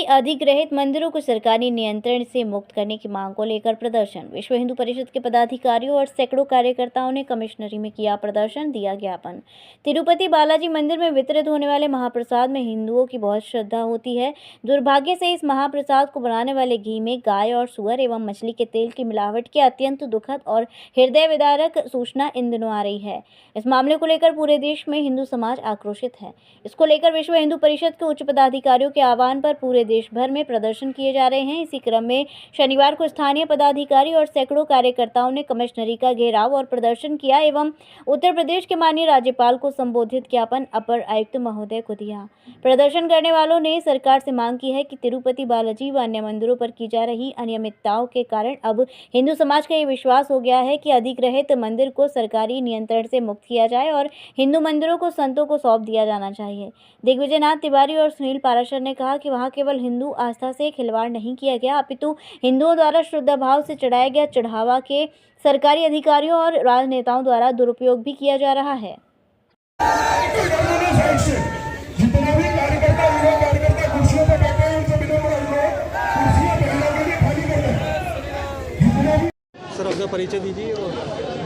अधिग्रहित मंदिरों को सरकारी नियंत्रण से मुक्त करने की मांग को लेकर प्रदर्शन। विश्व हिंदू परिषद के पदाधिकारियों और सैकड़ों कार्यकर्ताओं ने कमिश्नरी में किया प्रदर्शन, दिया ज्ञापन। तिरुपति बालाजी मंदिर में वितरित होने वाले महाप्रसाद में हिंदुओं की बहुत श्रद्धा होती है। दुर्भाग्य से इस महाप्रसाद को बनाने वाले घी में गाय और सुअर एवं मछली के तेल की मिलावट की अत्यंत दुखद और हृदय विदारक सूचना इन दिनों आ रही है। इस मामले को लेकर पूरे देश में हिंदू समाज आक्रोशित है। इसको लेकर विश्व हिंदू परिषद के उच्च पदाधिकारियों के आह्वान पर पूरे देश भर में प्रदर्शन किए जा रहे हैं। इसी क्रम में शनिवार को स्थानीय पदाधिकारी और सैकड़ों कार्यकर्ताओं ने कमिश्नरी का घेराव और प्रदर्शन किया एवं उत्तर प्रदेश के माननीय राज्यपाल को संबोधित ज्ञापन अपर आयुक्त महोदय को दिया। प्रदर्शन करने वालों ने सरकार से मांग की है कि तिरुपति बालाजी व अन्य मंदिरों पर की जा रही अनियमितताओं के कारण अब हिंदू समाज का ये विश्वास हो गया है कि अधिग्रहित मंदिर को सरकारी नियंत्रण से मुक्त किया जाए और हिंदू मंदिरों को संतों को सौंप दिया जाना चाहिए। दिग्विजय नाथ तिवारी और सुनील पाराशर ने कहा कि वहां केवल हिंदू आस्था से खिलवाड़ नहीं किया गया, अपितु हिंदुओं द्वारा श्रद्धा भाव से चढ़ाया गया चढ़ावा के सरकारी अधिकारियों और राजनेताओं द्वारा दुरुपयोग भी किया जा रहा है। सर अपना परिचय दीजिए।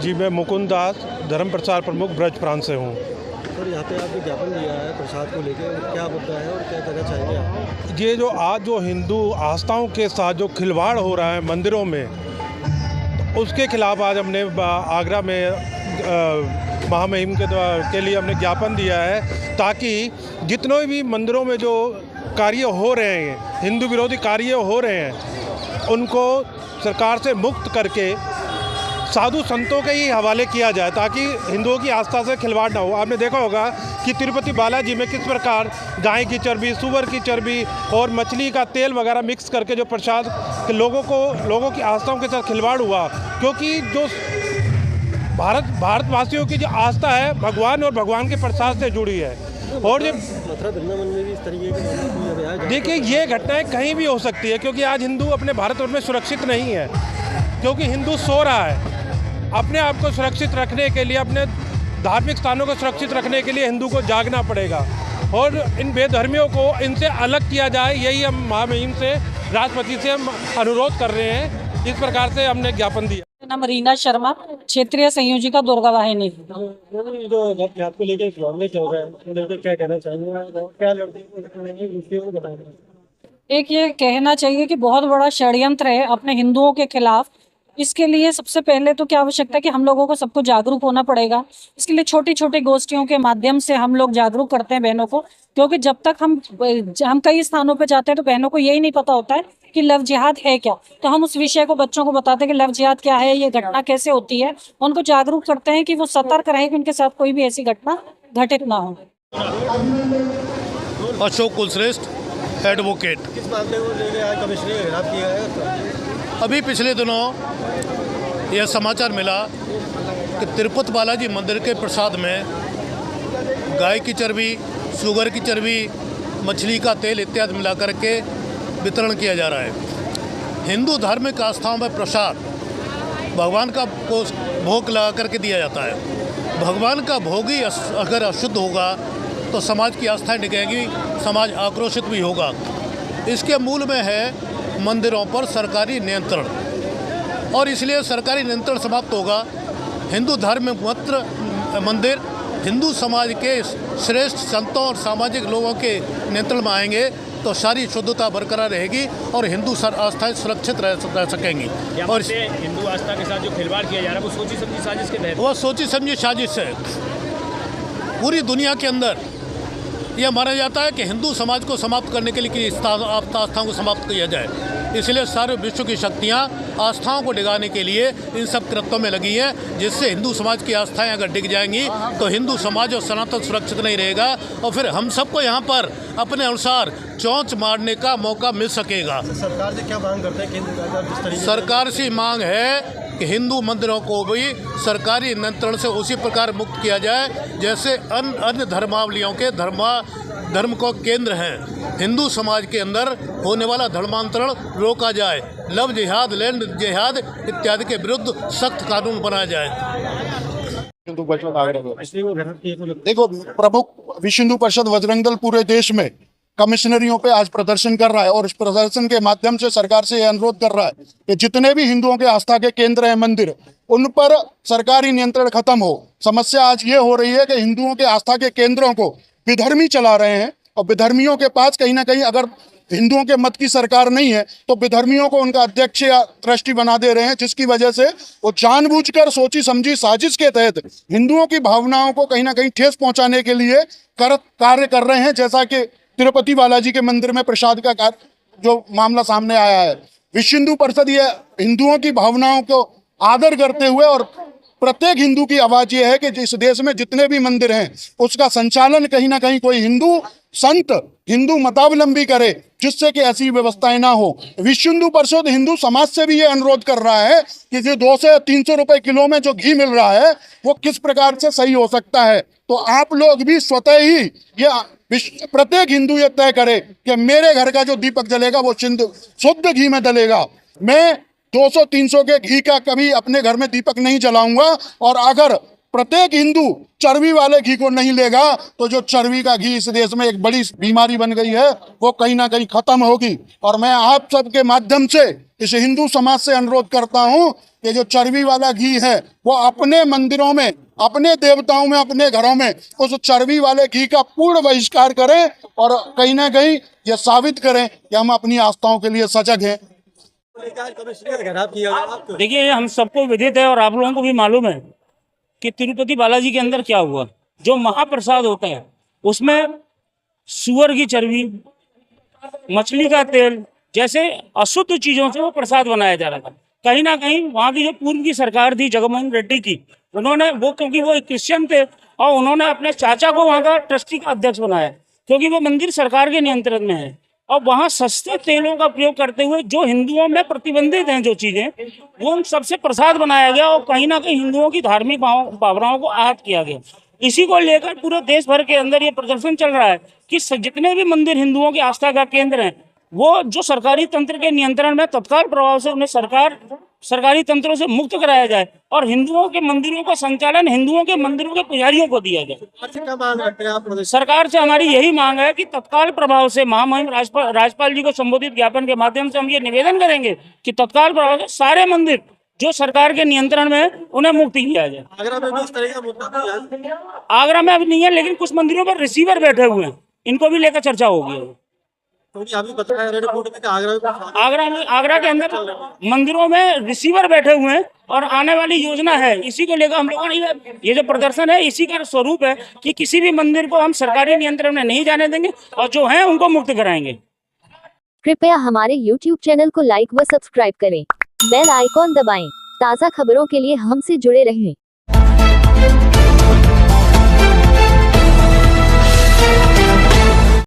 जी, मैं मुकुंद दास, धर्म प्रचार प्रमुख ब्रज प्रांत से हूँ। सर यहाँ पे आपने ज्ञापन दिया है प्रसाद को लेकर, क्या मुद्दा है और क्या कहना चाहेंगे आप? ये जो आज जो हिंदू आस्थाओं के साथ जो खिलवाड़ हो रहा है मंदिरों में, तो उसके खिलाफ आज हमने आगरा में महामहिम के लिए हमने ज्ञापन दिया है, ताकि जितने भी मंदिरों में जो कार्य हो रहे हैं, हिंदू विरोधी कार्य हो रहे हैं, उनको सरकार से मुक्त करके साधु संतों के ही हवाले किया जाए, ताकि हिंदुओं की आस्था से खिलवाड़ ना हो। आपने देखा होगा कि तिरुपति बालाजी में किस प्रकार गाय की चर्बी, सुअर की चर्बी और मछली का तेल वगैरह मिक्स करके जो प्रसाद के लोगों की आस्थाओं के साथ खिलवाड़ हुआ, क्योंकि जो भारतवासियों की जो आस्था है भगवान और भगवान के प्रसाद से जुड़ी है। और ये देखिए, ये घटनाएं कहीं भी हो सकती है, क्योंकि आज हिंदू अपने भारतवर्ष में सुरक्षित नहीं है, क्योंकि हिंदू सो रहा है। अपने आप को सुरक्षित रखने के लिए, अपने धार्मिक स्थानों को सुरक्षित रखने के लिए हिंदू को जागना पड़ेगा और इन बेधर्मियों को इनसे अलग किया जाए, यही हम महामहिम से, राष्ट्रपति से हम अनुरोध कर रहे हैं। इस प्रकार से हमने ज्ञापन दिया। नाम रीना शर्मा, क्षेत्रीय संयोजिका दुर्गा वाहिनी। आपको लेकर क्या कहना चाहेंगे, क्या बताएंगे? एक ये कहना चाहिए कि बहुत बड़ा षड्यंत्र है अपने हिंदुओं के खिलाफ। इसके लिए सबसे पहले तो क्या आवश्यकता है कि हम लोगों को सबको जागरूक होना पड़ेगा। इसके लिए छोटी छोटी गोष्ठियों के माध्यम से हम लोग जागरूक करते हैं बहनों को, क्योंकि जब तक हम कई स्थानों पे जाते हैं तो बहनों को यही नहीं पता होता है कि लव जिहाद है क्या। तो हम उस विषय को बच्चों को बताते हैं कि लव जिहाद क्या है, ये घटना कैसे होती है, उनको जागरूक करते हैं कि वो सतर्क रहे कि उनके साथ कोई भी ऐसी घटना घटित ना हो। अशोक कुलश्रेष्ठ, एडवोकेट। किस मामले को लेकर आज कमिश्नरी का घेराव किया है? अभी पिछले दिनों यह समाचार मिला कि तिरुपति बालाजी मंदिर के प्रसाद में गाय की चर्बी, सुअर की चर्बी, मछली का तेल इत्यादि मिला करके वितरण किया जा रहा है। हिंदू धार्मिक आस्थाओं में प्रसाद भगवान का भोग लगा करके दिया जाता है। भगवान का भोग ही अगर अशुद्ध होगा तो समाज की आस्थाएं डिगेंगी, समाज आक्रोशित भी होगा। इसके मूल में है मंदिरों पर सरकारी नियंत्रण, और इसलिए सरकारी नियंत्रण समाप्त होगा। हिंदू धार्मिक मंदिर हिंदू समाज के श्रेष्ठ संतों और सामाजिक लोगों के नियंत्रण में आएंगे तो सारी शुद्धता बरकरार रहेगी और हिंदू आस्थाएं सुरक्षित रह सकेंगी। और हिंदू आस्था के साथ जो खिलवाड़ किया जा रहा है वो सोची समझी साजिश के तहत, वह सोची समझी साजिश है। पूरी दुनिया के अंदर यह माना जाता है कि हिंदू समाज को समाप्त करने के लिए आस्थाओं को समाप्त किया जाए। इसलिए सारे विश्व की शक्तियाँ आस्थाओं को डिगाने के लिए इन सब कृत्यों में लगी हैं, जिससे हिंदू समाज की आस्थाएं अगर डिग जाएंगी तो हिंदू समाज और सनातन सुरक्षित नहीं रहेगा, और फिर हम सबको यहाँ पर अपने अनुसार चौंच मारने का मौका मिल सकेगा। सरकार से क्या मांग करते हैं केंद्र सरकार? सरकार से मांग है कि हिंदू मंदिरों को भी सरकारी नियंत्रण से उसी प्रकार मुक्त किया जाए जैसे अन्य धर्मावलियों के धर्म को केंद्र हैं। हिंदू समाज के अंदर होने वाला धर्मांतरण रोका जाए, लव जिहाद, लैंड जिहाद इत्यादि के विरुद्ध सख्त कानून बनाया जाए। देखो, प्रमुख विश्व हिंदू परिषद बजरंग दल पूरे देश में कमिश्नरियों पे आज प्रदर्शन कर रहा है और इस प्रदर्शन के माध्यम से सरकार से यह अनुरोध कर रहा है कि जितने भी हिंदुओं के आस्था के केंद्र हैं, मंदिर, उन पर सरकारी नियंत्रण खत्म हो। समस्या आज ये हो रही है कि हिंदुओं के आस्था के केंद्रों को विधर्मी चला रहे हैं और विधर्मियों के पास कहीं ना कहीं अगर हिंदुओं के मत की सरकार नहीं है तो विधर्मियों को उनका अध्यक्ष या ट्रस्टी बना दे रहे हैं, जिसकी वजह से वो जानबूझकर सोची समझी साजिश के तहत हिंदुओं की भावनाओं को कहीं ना कहीं ठेस पहुंचाने के लिए कार्य कर रहे हैं। जैसा कि तिरुपति बालाजी के मंदिर में प्रसाद का जो मामला सामने आया है, विश्व हिंदू परिषद ये हिंदुओं की भावनाओं को आदर करते हुए और प्रत्येक हिंदू की आवाज ये है कि इस देश में जितने भी मंदिर हैं उसका संचालन कहीं ना कहीं कोई हिंदू संत, हिंदू मतावलंबी करे, जिससे कि ऐसी व्यवस्थाएं ना हो। विश्व हिंदू परिषद हिंदू समाज से भी ये अनुरोध कर रहा है कि जो 200 से 300 रुपए किलो में जो घी मिल रहा है वो किस प्रकार से सही हो सकता है। तो आप लोग भी स्वतः ही ये प्रत्येक हिंदू ये तय करे कि मेरे घर का जो दीपक जलेगा वो शुद्ध घी में जलेगा। मैं 200-300 के घी का कभी अपने घर में दीपक नहीं जलाऊंगा। और अगर प्रत्येक हिंदू चर्बी वाले घी को नहीं लेगा तो जो चर्बी का घी इस देश में एक बड़ी बीमारी बन गई है वो कहीं ना कहीं खत्म होगी। और मैं आप सबके माध्यम से इस हिंदू समाज से अनुरोध करता हूं कि जो चर्बी वाला घी है वो अपने मंदिरों में, अपने देवताओं में, अपने घरों में उस चर्बी वाले घी का पूर्ण बहिष्कार करें और कहीं ना कहीं ये साबित करें कि हम अपनी आस्थाओं के लिए सजग हैं। देखिए, हम सबको विदित है और आप लोगों को भी मालूम है कि तिरुपति बालाजी के अंदर क्या हुआ। जो महाप्रसाद होता है उसमें सूअर की चर्बी, मछली का तेल जैसे अशुद्ध चीजों से वो प्रसाद बनाया जा रहा था। कहीं ना कहीं वहाँ की जो पूर्व की सरकार थी जगनमोहन रेड्डी की, उन्होंने वो, क्योंकि वो एक क्रिश्चियन थे और उन्होंने अपने चाचा को वहाँ का ट्रस्टी का अध्यक्ष बनाया, क्योंकि वो मंदिर सरकार के नियंत्रण में है। और वहाँ सस्ते तेलों का प्रयोग करते हुए जो हिंदुओं में प्रतिबंधित हैं जो चीजें, वो उन सबसे प्रसाद बनाया गया और कहीं ना कहीं हिंदुओं की धार्मिक भावनाओं को आहत किया गया। इसी को लेकर पूरे देश भर के अंदर ये प्रदर्शन चल रहा है कि जितने भी मंदिर हिंदुओं की आस्था का केंद्र हैं वो जो सरकारी तंत्र के नियंत्रण में तत्काल प्रभाव से उन्हें सरकारी तंत्रों से मुक्त कराया जाए और हिंदुओं के मंदिरों का संचालन हिंदुओं के मंदिरों के पुजारियों को दिया जाए। सरकार से हमारी यही मांग है कि तत्काल प्रभाव से महामहिम राज्यपाल जी को संबोधित ज्ञापन के माध्यम से हम ये निवेदन करेंगे कि तत्काल प्रभाव से सारे मंदिर जो सरकार के नियंत्रण में है उन्हें मुक्ति किया जाए। आगरा में अभी नहीं है, लेकिन कुछ मंदिरों पर रिसीवर बैठे हुए हैं, इनको भी लेकर चर्चा होगी। आगरा के अंदर मंदिरों में रिसीवर बैठे हुए हैं और आने वाली योजना है, इसी को लेकर हम लोगों ने ये जो प्रदर्शन है इसी का स्वरूप है कि किसी भी मंदिर को हम सरकारी नियंत्रण में नहीं जाने देंगे और जो है उनको मुक्त कराएंगे। कृपया हमारे YouTube चैनल को लाइक व सब्सक्राइब करें, बेल आइकॉन दबाएं, ताज़ा खबरों के लिए हमसे जुड़े रहें।